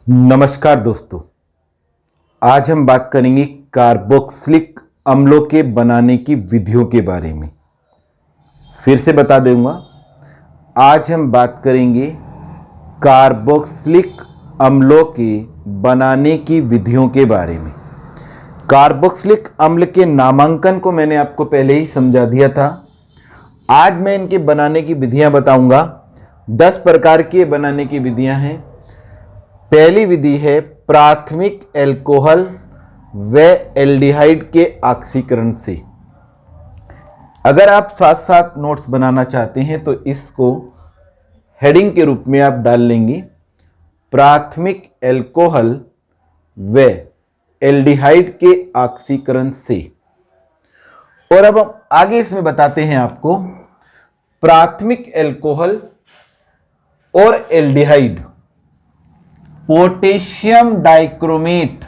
नमस्कार दोस्तों, आज हम बात करेंगे कार्बोक्सिलिक अम्लों के बनाने की विधियों के बारे में। फिर से बता दूंगा, आज हम बात करेंगे कार्बोक्सिलिक अम्लों के बनाने की विधियों के बारे में। कार्बोक्सिलिक अम्ल के नामांकन को मैंने आपको पहले ही समझा दिया था। आज मैं इनके बनाने की विधियां बताऊंगा। 10 प्रकार की बनाने की विधियां हैं। पहली विधि है प्राथमिक अल्कोहल व एल्डिहाइड के ऑक्सीकरण से। अगर आप साथ साथ नोट्स बनाना चाहते हैं तो इसको हेडिंग के रूप में आप डाल लेंगे, प्राथमिक अल्कोहल व एल्डिहाइड के ऑक्सीकरण से। और अब हम आगे इसमें बताते हैं आपको प्राथमिक अल्कोहल और एल्डिहाइड पोटेशियम डाइक्रोमेट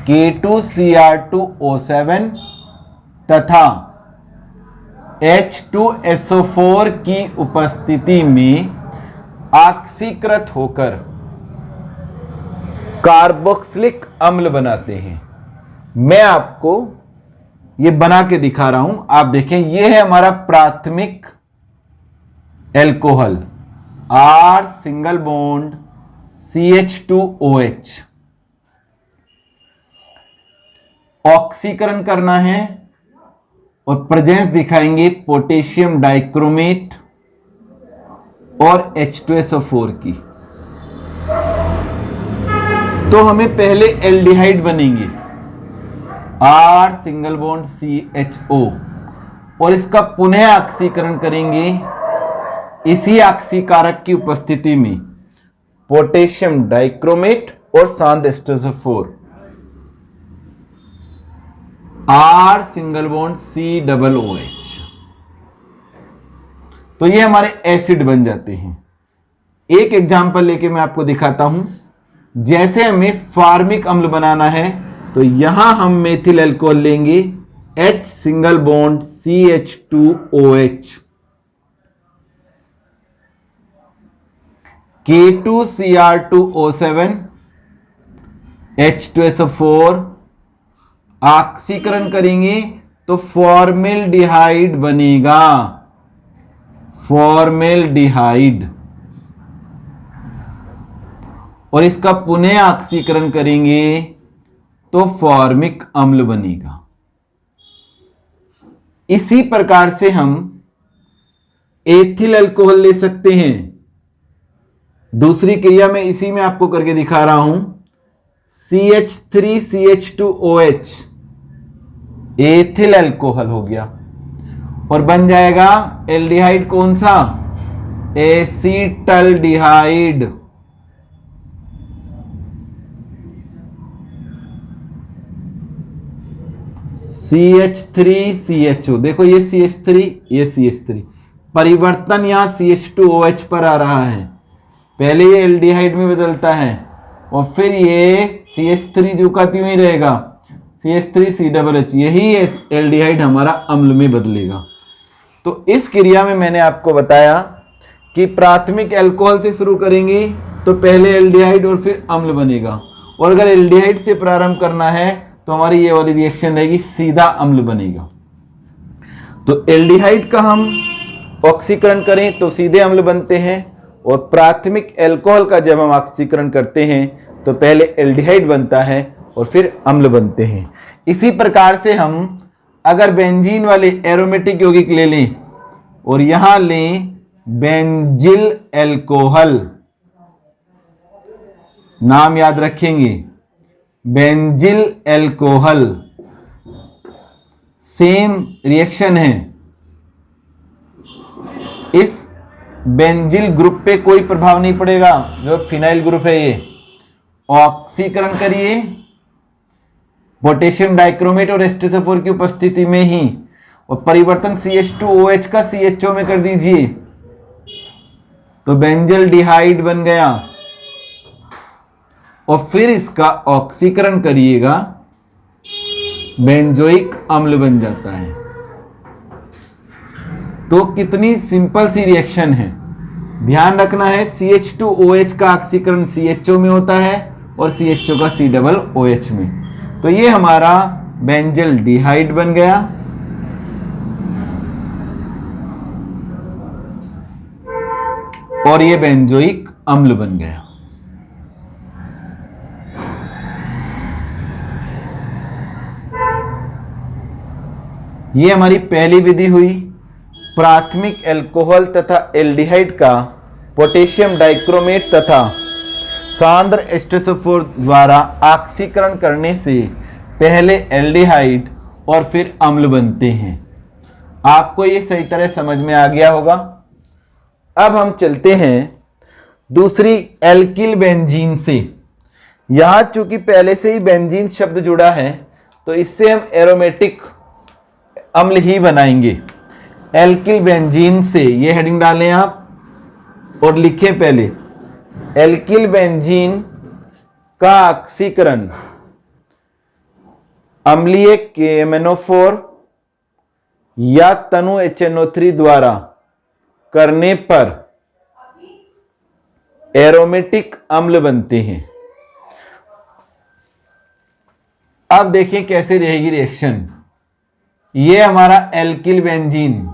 K2Cr2O7 तथा H2SO4 की उपस्थिति में ऑक्सीकृत होकर कार्बोक्सिलिक अम्ल बनाते हैं। मैं आपको ये बना के दिखा रहा हूं, आप देखें। ये है हमारा प्राथमिक alcohol R single bond CH2OH। ऑक्सीकरण करना है और प्रेजेंस दिखाएंगे पोटेशियम डाइक्रोमेट और H2SO4 की। तो हमें पहले एल्डिहाइड बनेंगे R सिंगल बॉन्ड CHO और इसका पुनः ऑक्सीकरण करेंगे इसी ऑक्सीकारक की उपस्थिति में पोटेशियम डाइक्रोमेट और सांद H2SO4 R single bond COOH। तो ये हमारे एसिड बन जाते हैं। एक एग्जांपल लेके मैं आपको दिखाता हूं। जैसे हमें फॉर्मिक अम्ल बनाना है तो यहां हम मेथिल अल्कोहल लेंगे H single bond CH2OH, K2Cr2O7 H2SO4 ऑक्सीकरण करेंगे तो फॉर्मेल्डिहाइड बनेगा, फॉर्मेल्डिहाइड। और इसका पुनः ऑक्सीकरण करेंगे तो फॉर्मिक अम्ल बनेगा। इसी प्रकार से हम एथिल अल्कोहल ले सकते हैं। दूसरी क्रिया में इसी में आपको करके दिखा रहा हूं। CH3CH2OH एथिल अल्कोहल हो गया और बन जाएगा एल्डिहाइड। कौन सा? एसीटल्डिहाइड। CH3CHO, देखो ये CH3, ये CH3, परिवर्तन यहां CH2OH पर आ रहा है। पहले ये एल्डिहाइड में बदलता है और फिर ये CH3 जो का त्यों ही रहेगा, CH3COOH, यही एल्डिहाइड हमारा अम्ल में बदलेगा। तो इस क्रिया में मैंने आपको बताया कि प्राथमिक अल्कोहल से शुरू करेंगे तो पहले एल्डिहाइड और फिर अम्ल बनेगा, और अगर एल्डिहाइड से प्रारंभ करना है तो हमारी ये वाली रिएक्शन रहेगी, सीधा अम्ल बनेगा। तो एल्डिहाइड का हम ऑक्सीकरण करें तो सीधे अम्ल बनते हैं, और प्राथमिक अल्कोहल का जब हम ऑक्सीकरण करते हैं तो पहले एल्डिहाइड बनता है और फिर अम्ल बनते हैं। इसी प्रकार से हम अगर बेंजीन वाले एरोमेटिक यौगिक ले लें और यहां लें बेंजिल अल्कोहल, नाम याद रखेंगे, बेंजिल अल्कोहल, सेम रिएक्शन है। इस बेंजिल ग्रुप पे कोई प्रभाव नहीं पड़ेगा, जो फिनाइल ग्रुप है ये। ऑक्सीकरण करिए पोटेशियम डाइक्रोमेट और H2SO4 की उपस्थिति में ही, और परिवर्तन CH2OH का CHO में कर दीजिए तो बेंजल्डिहाइड बन गया, और फिर इसका ऑक्सीकरण करिएगा, बेंजोइक अम्ल बन जाता है। तो कितनी सिंपल सी रिएक्शन है। ध्यान रखना है CH2OH का ऑक्सीकरण CHO में होता है और CHO का COOH में। तो ये हमारा बेंजल डिहाइड बन गया। और ये बेंजोइक अम्ल बन गया। ये हमारी पहली विधि हुई। प्राथमिक अल्कोहल तथा एल्डिहाइड का पोटेशियम डाइक्रोमेट तथा सांद्र एस्टोसल्फोर द्वारा ऑक्सीकरण करने से पहले एल्डिहाइड और फिर अम्ल बनते हैं। आपको ये सही तरह समझ में आ गया होगा। अब हम चलते हैं दूसरी एल्किल बेंजीन से। यहां चूंकि पहले से ही बेंजीन शब्द जुड़ा है तो इससे हम एरोमेटिक अम्ल ही बनाएंगे। एल्किल बेंजीन से ये हेडिंग डालें आप और लिखें पहले एल्किल बेंजीन का ऑक्सीकरण अम्लीय KMnO4 या तनु HNO3 द्वारा करने पर एरोमेटिक अम्ल बनते हैं। अब देखें कैसे रहेगी रिएक्शन। ये हमारा एल्किल बेंजीन,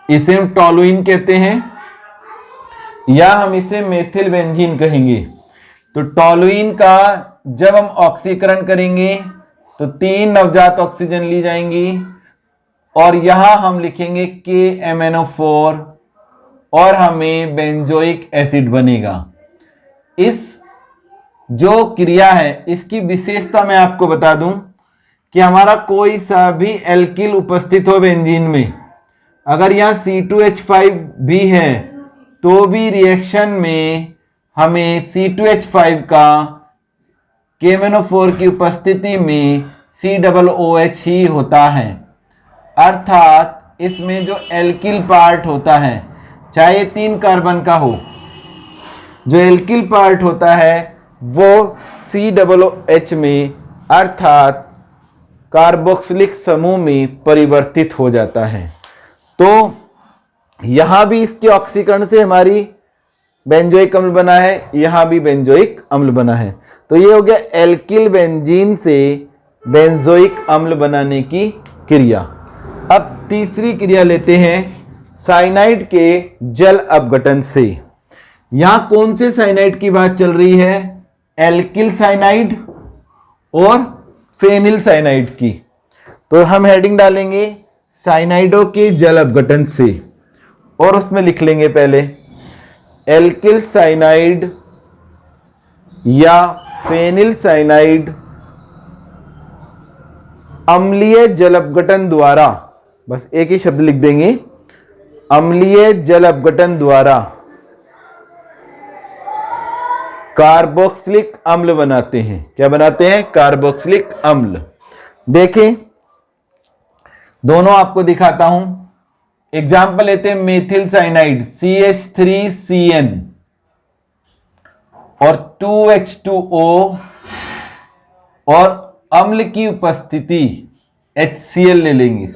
इसे हम टोलुइन कहते हैं या हम इसे मेथिल बेंजीन कहेंगे। तो टोलुइन का जब हम ऑक्सीकरण करेंगे तो 3 नवजात ऑक्सीजन ली जाएंगी और यहां हम लिखेंगे KMnO4 और हमें बेंजोइक एसिड बनेगा। इस जो क्रिया है इसकी विशेषता मैं आपको बता दूं कि हमारा कोई सा भी एल्किल उपस्थित हो बेंजीन में, अगर यहां C2H5 भी है तो भी रिएक्शन में हमें C2H5 का KMnO4 की उपस्थिति में COOH ही होता है। अर्थात इसमें जो एल्किल पार्ट होता है, चाहे 3 कार्बन का हो, जो एल्किल पार्ट होता है वो COOH में अर्थात कार्बोक्सिलिक समूह में परिवर्तित हो जाता है। तो यहां भी इसके ऑक्सीकरण से हमारी बेंजोइक अम्ल बना है, यहां भी बेंजोइक अम्ल बना है। तो ये हो गया एल्किल बेंजीन से बेंजोइक अम्ल बनाने की क्रिया। अब तीसरी क्रिया लेते हैं साइनाइड के जल अपघटन से। यहां कौन से साइनाइड की बात चल रही है? एल्किल साइनाइड और फेनिल साइनाइड की। तो हम हेडिंग डालेंगे साइनाइडों के जल अपघटन से और उसमें लिख लेंगे पहले एल्किल साइनाइड या फेनिल साइनाइड अम्लीय जल अपघटन द्वारा, बस एक ही शब्द लिख देंगे, अम्लीय जल अपघटन द्वारा कार्बोक्सिलिक अम्ल बनाते हैं। क्या बनाते हैं? कार्बोक्सिलिक अम्ल। देखें दोनों आपको दिखाता हूं। एग्जाम्पल लेते हैं मेथिल साइनाइड CH3CN और 2H2O और अम्ल की उपस्थिति HCl ले लेंगे।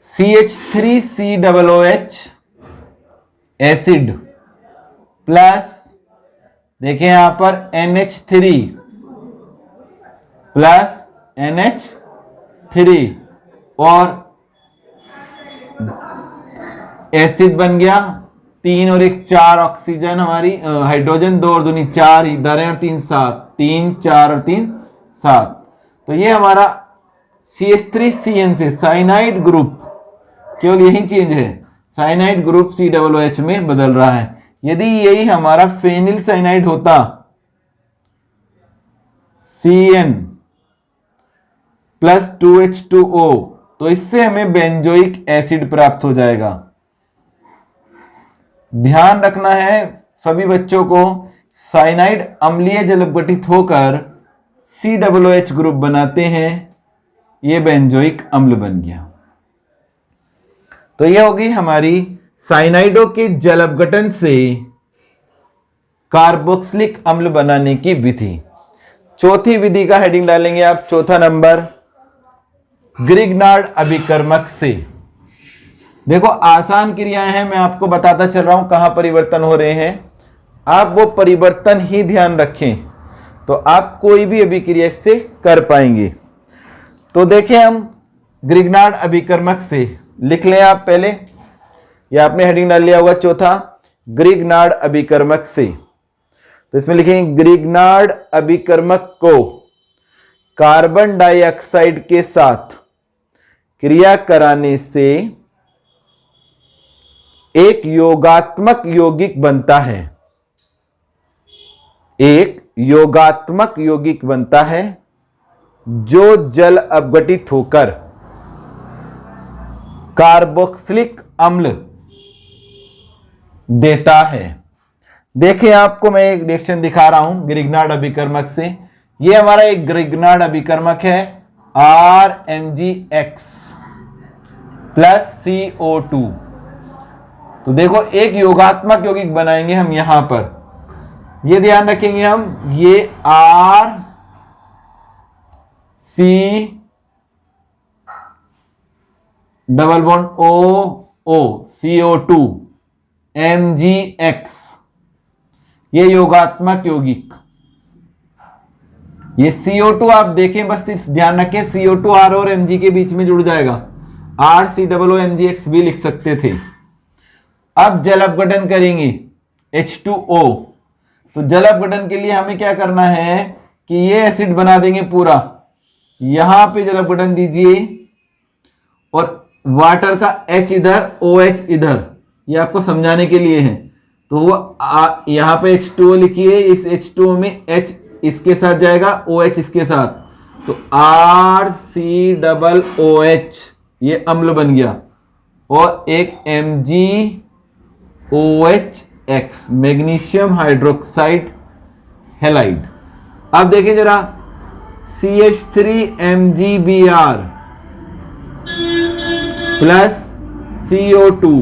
CH3COOH एसिड प्लस देखें यहां पर NH3 प्लस NH3 और एसिड बन गया। 3 और 1 4 ऑक्सीजन हमारी हाइड्रोजन, 2 और 2 4 इधर है और 3 7, 3 4 और 3 7। तो ये हमारा CH3CN से साइनाइड ग्रुप, केवल यही चेंज है, साइनाइड ग्रुप COOH में बदल रहा है। यदि यही हमारा फेनिल साइनाइड होता CN प्लस 2H2O तो इससे हमें बेंजोइक एसिड प्राप्त हो जाएगा। ध्यान रखना है सभी बच्चों को, साइनाइड अम्लीय जल अपघटित होकर COOH ग्रुप बनाते हैं, ये बेंजोइक अम्ल बन गया। तो यह होगी हमारी साइनाइडों के जल अपघटन से कार्बोक्सिलिक अम्ल बनाने की विधि। चौथी विधि का हेडिंग डालेंगे आप, चौथा नंबर ग्रिग्नार्ड अभिकर्मक से। देखो आसान क्रियाएं हैं, मैं आपको बताता चल रहा हूं कहां परिवर्तन हो रहे हैं। आप वो परिवर्तन ही ध्यान रखें तो आप कोई भी अभिक्रिया इससे कर पाएंगे। तो देखें हम ग्रिग्नार्ड अभिकर्मक से लिख लें आप पहले, या आपने हेडिंग डाल लिया होगा चौथा, ग्रिग्नार्ड अभिकर्मक से। तो इसमें लिखेंगे ग्रिग्नार्ड अभिकर्मक को कार्बन डाइऑक्साइड के साथ क्रिया कराने से एक योगात्मक यौगिक बनता है, एक योगात्मक यौगिक बनता है जो जल अपघटित होकर कार्बोक्सिलिक अम्ल देता है। देखिए आपको मैं एक रिएक्शन दिखा रहा हूं ग्रिग्नार्ड अभिकर्मक से। यह हमारा एक ग्रिग्नार्ड अभिकर्मक है RMgX प्लस CO2। तो देखो एक योगात्मक यौगिक बनाएंगे हम यहां पर, ये ध्यान रखेंगे हम, ये RC double bond OO CO2 MgX, ये योगात्मक यौगिक। ये CO2 आप देखें, बस इस ध्यान रखें CO2 R और Mg के बीच में जुड़ जाएगा, RCOOMgX भी लिख सकते थे। अब जल अपघटन करेंगे H2O, तो जल अपघटन के लिए हमें क्या करना है कि ये एसिड बना देंगे पूरा, यहां पे जल अपघटन दीजिए और वाटर का H इधर OH इधर, ये आपको समझाने के लिए है। तो वो यहां पे H2O लिखिए, इस H2O में H इसके साथ जाएगा, OH इसके साथ, तो RCOOH ये अम्ल बन गया, और एक MgOH मैग्नीशियम हाइड्रोक्साइड हैलाइड। अब देखिए जरा CH3MgBr प्लस CO2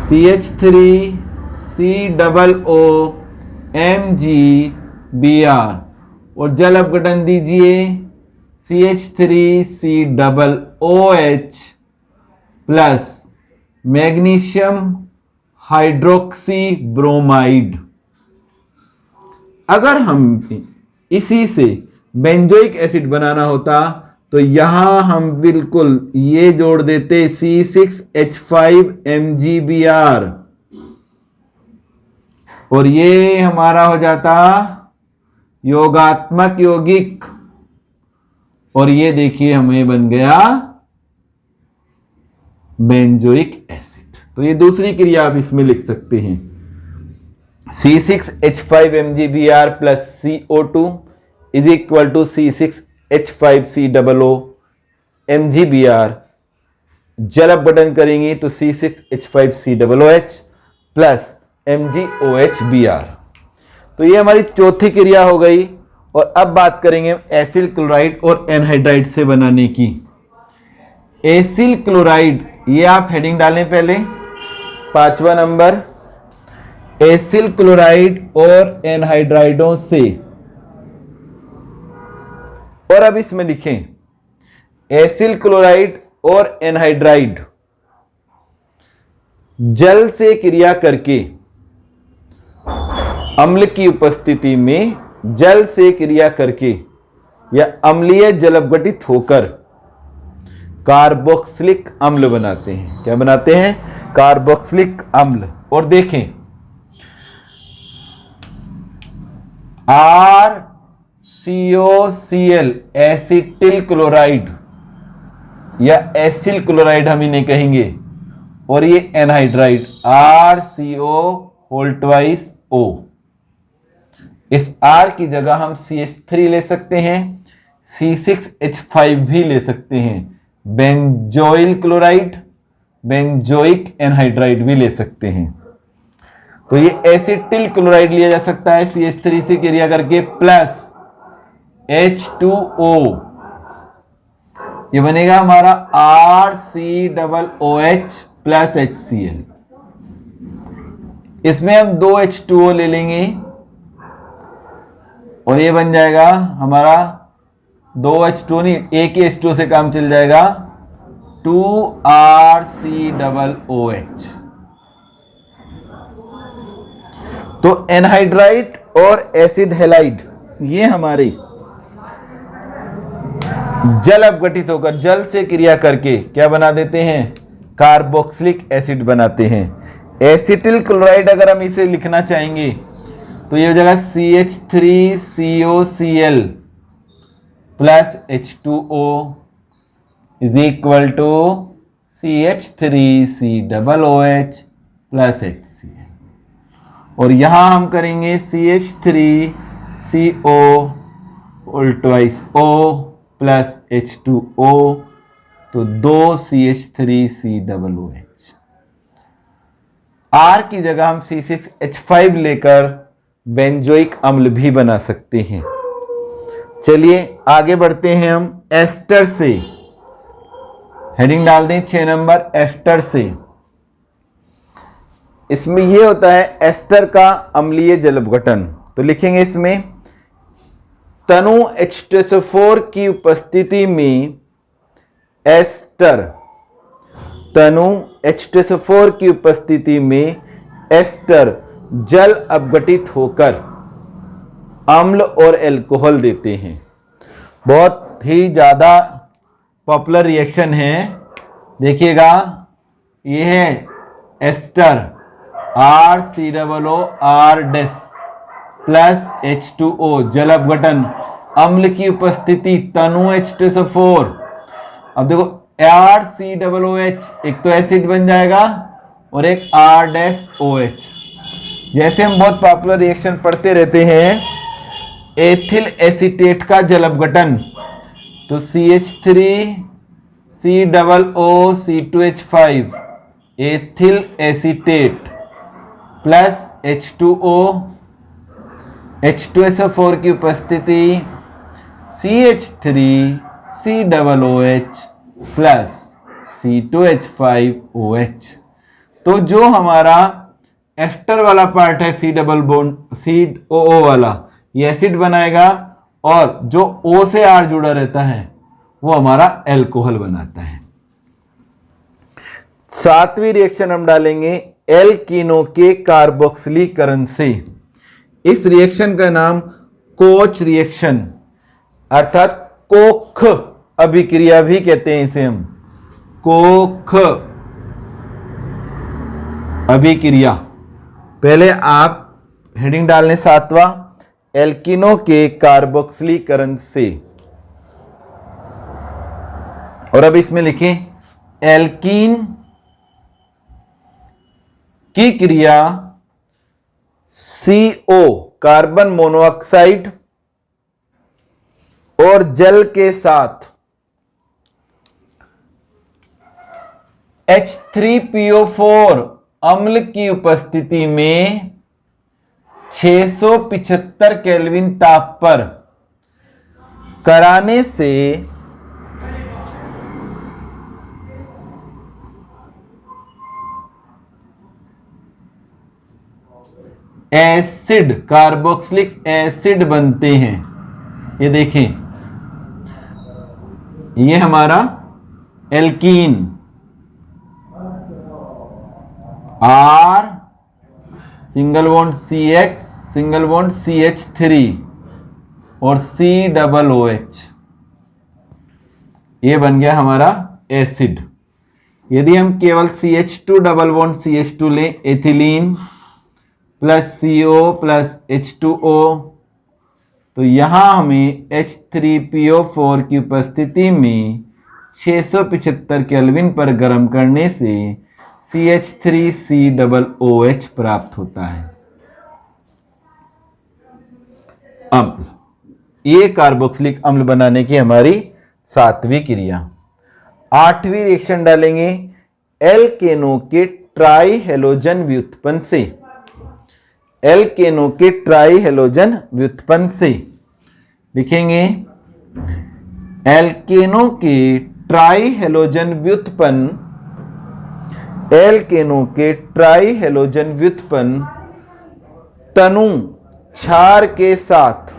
CH3COOMgBr, और जल अपघटन दीजिए CH3COOH plus magnesium hydroxy bromide. अगर हम इसी से बेंजोइक एसिड बनाना होता तो यहां हम बिल्कुल ये जोड़ देते C6H5MgBr, और ये हमारा हो जाता योगात्मक यौगिक, और ये देखिए हमें बन गया बेंजोइक एसिड। तो ये दूसरी क्रिया आप इसमें लिख सकते हैं, C6H5MgBr plus CO2 is equal to C6H5COOMgBr। जल अपघटन करेंगे तो C6H5COOH प्लस MgOHBr। तो ये हमारी चौथी क्रिया हो गई। और अब बात करेंगे एसिल क्लोराइड और एनहाइड्राइड से बनाने की। एसिल क्लोराइड, ये आप हेडिंग डालें पहले, 5वां नंबर, एसिल क्लोराइड और एनहाइड्राइडों से। और अब इसमें लिखें एसिल क्लोराइड और एनहाइड्राइड जल से क्रिया करके, अम्ल की उपस्थिति में जल से क्रिया करके या अम्लीय जल अपघटित होकर कार्बोक्सिलिक अम्ल बनाते हैं। क्या बनाते हैं? कार्बोक्सिलिक अम्ल। और देखें RCOCl एसिटिल क्लोराइड या एसिल क्लोराइड हम इन्हें कहेंगे, और ये एनहाइड्राइड RCO2O। इस R की जगह हम CH3 ले सकते हैं, C6H5 भी ले सकते हैं, बेंजोइल क्लोराइड, बेंजोइक एनहाइड्राइड भी ले सकते हैं। तो ये एसिटिल क्लोराइड लिया जा सकता है CH3 से क्रिया करके, प्लस H2O, ये बनेगा हमारा RCOOH प्लस HCl। इसमें हम 2 H2O ले लेंगे और ये बन जाएगा हमारा 2 H2O नहीं, एक ही H2O से काम चल जाएगा, 2RCOOH। तो एनहाइड्राइड और एसिड हैलाइड ये हमारे जल अपघटित होकर जल से क्रिया करके क्या बना देते हैं, कार्बोक्सिलिक एसिड बनाते हैं। एसिटिल क्लोराइड अगर हम इसे लिखना चाहेंगे तो ये हो जाएगा CH3COCl plus H2O is equal to CH3COOH plus HCl। और यहां हम करेंगे CH3CO twice O plus H2O, तो 2 CH3COOH। R की जगह हम C6H5 लेकर बेंजोइक अम्ल भी बना सकते हैं। चलिए आगे बढ़ते हैं हम एस्टर से। हेडिंग डाल दें 6 नंबर एस्टर से। इसमें यह होता है एस्टर का अम्लीय जल अपघटन। तो लिखेंगे इसमें तनु H2SO4 की उपस्थिति में एस्टर, तनु H2SO4 की उपस्थिति में एस्टर जल अपघटित होकर अम्ल और एल्कोहल देते हैं। बहुत ही ज़्यादा पॉपुलर रिएक्शन है, देखिएगा यह है एस्टर RCOOR प्लस H2O जल अपघटन, अम्ल की उपस्थिति तनु H2SO4। अब देखो RCOOH एक तो एसिड बन जाएगा और एक R-OH। जैसे हम बहुत पॉपुलर रिएक्शन पढ़ते रहते हैं एथिल एसीटेट का जल अपघटन, तो CH3COOC2H5 ethyl acetate plus H2O, H2SO4 की उपस्थिति CH3COOH प्लस C2H5OH। तो जो हमारा एस्टर वाला पार्ट है C डबल बॉन्ड COO वाला, ये एसिड बनाएगा और जो O से R जुड़ा रहता है वो हमारा एल्कोहल बनाता है। सातवीं रिएक्शन हम डालेंगे एल्कीनो के कार्बोक्सिलीकरण से। इस रिएक्शन का नाम कोच रिएक्शन अर्थात कोख अभिक्रिया भी कहते हैं इसे हम, कोख अभिक्रिया। पहले आप हेडिंग डालने 7वां एल्कीनो के कार्बोक्सिलीकरण से, और अब इसमें लिखें एल्कीन की क्रिया CO कार्बन मोनोऑक्साइड और जल के साथ H3PO4 अम्ल की उपस्थिति में 675 केल्विन ताप पर कराने से एसिड कार्बोक्सिलिक एसिड बनते हैं। ये देखें, ये हमारा alkene R single bond CH single bond CH3 और COOH, ये बन गया हमारा एसिड। यदि हम केवल CH2 डबल बॉन्ड CH2 लें, ethylene plus CO plus H2O, तो यहां हमें H3PO4 की उपस्थिति में 675 केल्विन पर गर्म करने से CH3COOH प्राप्त होता है। अम्ल, ये कार्बोक्सिलिक अम्ल बनाने की हमारी 7वीं क्रिया। 8वीं रिएक्शन डालेंगे एल्केनो के ट्राई हेलोजन व्युत्पन्न से। एल्केनो के ट्राई हेलोजन व्युत्पन्न से लिखेंगे एल्केनो के ट्राई हेलोजन व्युत्पन्न, एल्केनो के ट्राई हेलोजन व्युत्पन्न तनु क्षार के साथ,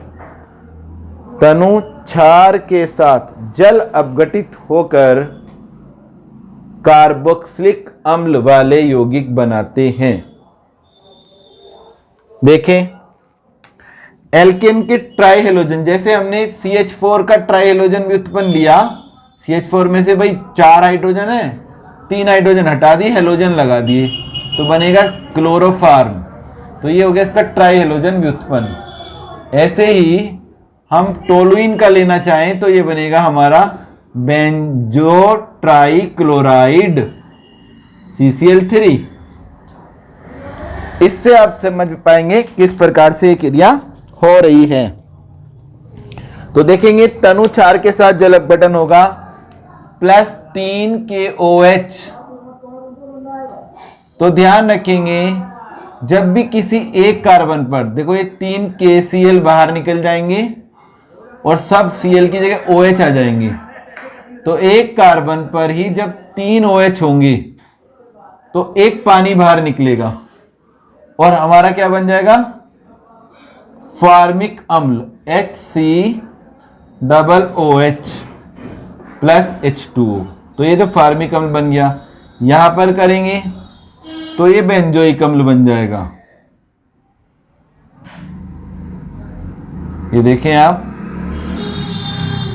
तनु क्षार के साथ जल अपघटित होकर कार्बोक्सिलिक अम्ल वाले यौगिक बनाते हैं। देखें, एल्केन के ट्राई हेलोजन, जैसे हमने CH4 का ट्राई हेलोजन भी उत्पन्न लिया, CH4 में से भाई 4 हाइड्रोजन है, 3 हाइड्रोजन हटा दिए, हेलोजन लगा दिए, तो बनेगा क्लोरोफार्म। तो ये हो गया इसका ट्राई हेलोजन व्युत्पन्न। ऐसे ही हम टोलुइन का लेना चाहें तो ये बनेगा हमारा बेंजो ट्राई क्लोराइड CCl3। इससे आप समझ पाएंगे किस प्रकार से ये क्रिया हो रही है। तो देखेंगे तनु क्षार के साथ जल अपघटन होगा +3 KOH। तो ध्यान रखेंगे जब भी किसी एक कार्बन पर, देखो ये 3 KCl बाहर निकल जाएंगे और सब Cl की जगह OH आ जाएंगे। तो एक कार्बन पर ही जब 3 OH होंगे तो एक पानी बाहर निकलेगा और हमारा क्या बन जाएगा, फार्मिक अम्ल HCOOH प्लस H2O। तो ये तो फार्मिक अम्ल बन गया। यहां पर करेंगे तो ये बेंजोइक अम्ल बन जाएगा। ये देखें आप,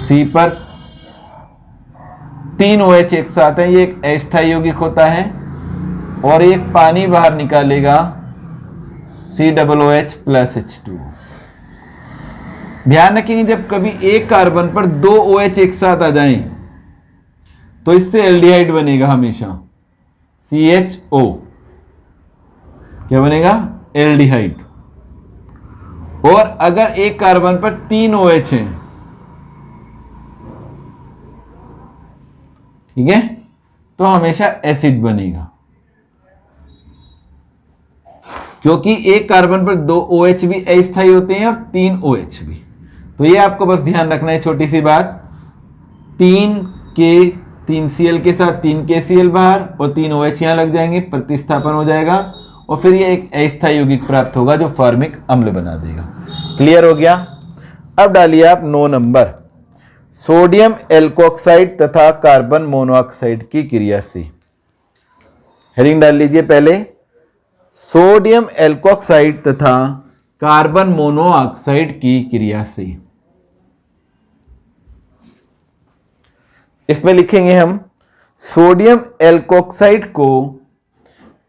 C पर 3 OH एक साथ है, ये एक अस्थायी यौगिक होता है और एक पानी बाहर निकालेगा COOH प्लस H2O। ध्यान रखेंगे जब कभी एक कार्बन पर 2 OH एक साथ आ जाएं तो इससे एल्डिहाइड बनेगा हमेशा, CHO। क्या बनेगा, एल्डिहाइड। और अगर एक कार्बन पर 3 OH हैं, ठीक है, तो हमेशा एसिड बनेगा, क्योंकि एक कार्बन पर 2 OH भी अस्थायी होते हैं और 3 OH भी। तो ये आपको बस ध्यान रखना है, छोटी सी बात। 3 Cl के साथ 3 KCl बाहर और 3 OH यहां लग जाएंगे, प्रतिस्थापन हो जाएगा और फिर ये एक अस्थायी यौगिक प्राप्त होगा जो फार्मिक अम्ल बना देगा। क्लियर हो गया। अब डालिए आप 9 नंबर, सोडियम एल्कोक्साइड तथा कार्बन मोनोऑक्साइड की क्रिया से। हेडिंग डाल लीजिए पहले, सोडियम एल्कोक्साइड तथा कार्बन मोनोऑक्साइड की क्रिया से। इसमें लिखेंगे हम सोडियम एल्कोक्साइड को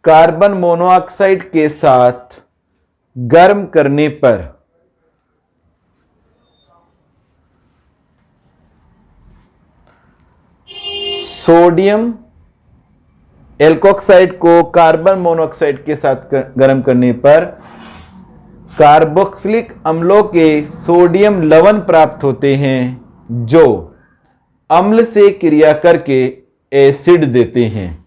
कार्बन मोनोऑक्साइड के साथ गर्म करने पर सोडियम एल्कोक्साइड को कार्बन मोनोऑक्साइड के साथ गर्म करने पर कार्बोक्सिलिक अम्लों के सोडियम लवण प्राप्त होते हैं जो अम्ल से क्रिया करके एसिड देते हैं।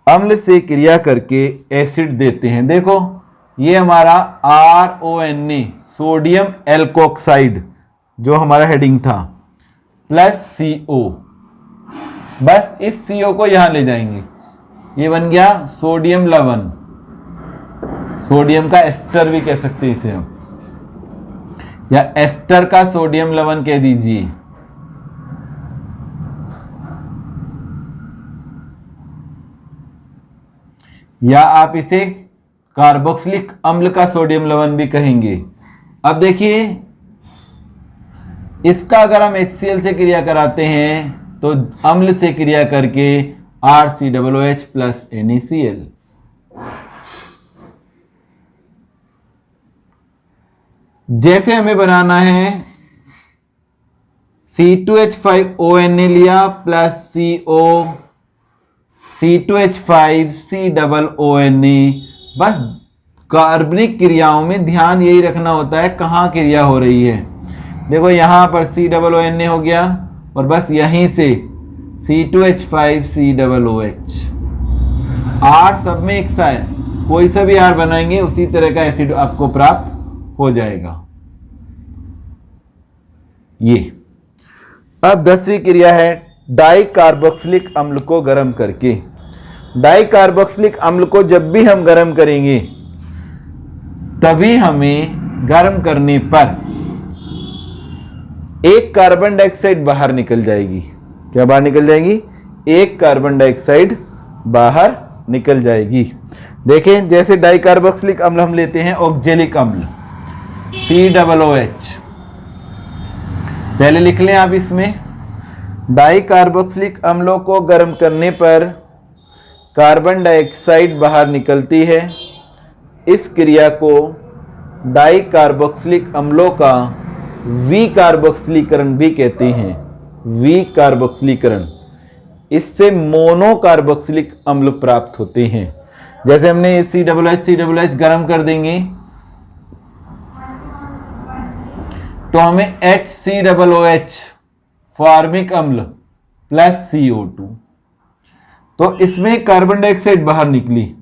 अम्ल से क्रिया करके एसिड देते हैं। देखो ये हमारा RONA सोडियम एल्कोक्साइड जो हमारा हेडिंग था प्लस CO, बस इस CO को यहां ले जाएंगे, ये बन गया सोडियम लवण। सोडियम का एस्टर भी कह सकते हैं इसे हम, या एस्टर का सोडियम लवण कह दीजिए। या आप इसे कार्बोक्सिलिक अम्ल का सोडियम लवण भी कहेंगे। अब देखिए इसका अगर हम HCl से क्रिया कराते हैं तो अम्ल से क्रिया करके RCOOH प्लस NaCl। जैसे हमें बनाना है C2H5ONA लिया प्लस CO, C2H5COONA। बस कार्बनिक क्रियाओं में ध्यान यही रखना होता है कहाँ क्रिया हो रही है। देखो यहां पर COONA हो गया और बस यहीं से C2H5COOH। R सब में एक सा है, कोई सा भी R बनाएंगे उसी तरह का एसिड आपको प्राप्त हो जाएगा। ये अब 10वीं क्रिया है डाई कार्बोक्सिलिक अम्ल को गर्म करके। डाई कार्बोक्सिलिक अम्ल को जब भी हम गर्म करेंगे तभी हमें गर्म करने पर एक कार्बन डाइऑक्साइड बाहर निकल जाएगी। क्या बाहर निकल जाएगी? एक कार्बन डाइऑक्साइड बाहर निकल जाएगी। देखें, जैसे डाइकार्बोक्सिलिक अम्ल हम लेते हैं ऑक्जेलिक अम्ल COOH, पहले लिख लें आप इसमें, डाइकार्बोक्सिलिक अम्लों को गर्म करने पर कार्बन डाइऑक्साइड बाहर निकलती है। इस क्रिया को डाइकार्बोक्सिलिक अम्लों का विकार्बोक्सिलीकरण भी कहते हैं। विकार्बोक्सिलीकरण, इससे मोनोकार्बोक्सिलिक अम्ल प्राप्त होते हैं। जैसे हमने COOH गर्म कर देंगे तो हमें HCOOH फॉर्मिक अम्ल प्लस CO2, तो इसमें कार्बन डाइऑक्साइड बाहर निकली,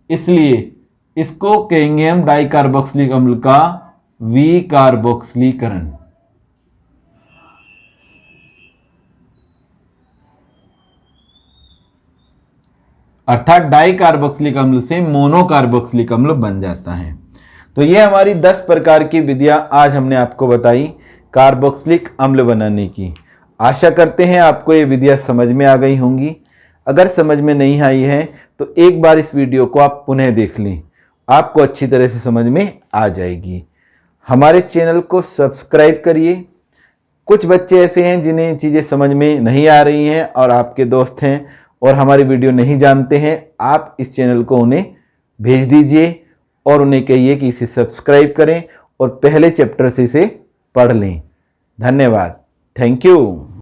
इसलिए इसको कहेंगे हम डाइकार्बोक्सिलिक अम्ल का विकार्बोक्सिलीकरण। अर्थात डाइकार्बोक्सिलिक अम्ल से मोनोकार्बोक्सिलिक अम्ल बन जाता है। तो ये हमारी 10 प्रकार की विधियां आज हमने आपको बताई कार्बोक्सिलिक अम्ल बनाने की। आशा करते हैं आपको ये विधियां समझ में आ गई होंगी। अगर समझ में नहीं आई है तो एक बार इस वीडियो को आप पुनः देख लें, आपको अच्छी तरह से समझ में आ जाएगी। हमारे चैनल को सब्सक्राइब करिए। कुछ बच्चे ऐसे हैं जिन्हें चीज़ें समझ में नहीं आ रही हैं और आपके दोस्त हैं और हमारी वीडियो नहीं जानते हैं, आप इस चैनल को उन्हें भेज दीजिए और उन्हें कहिए कि इसे सब्सक्राइब करें और पहले चैप्टर से इसे पढ़ लें। धन्यवाद। Thank you.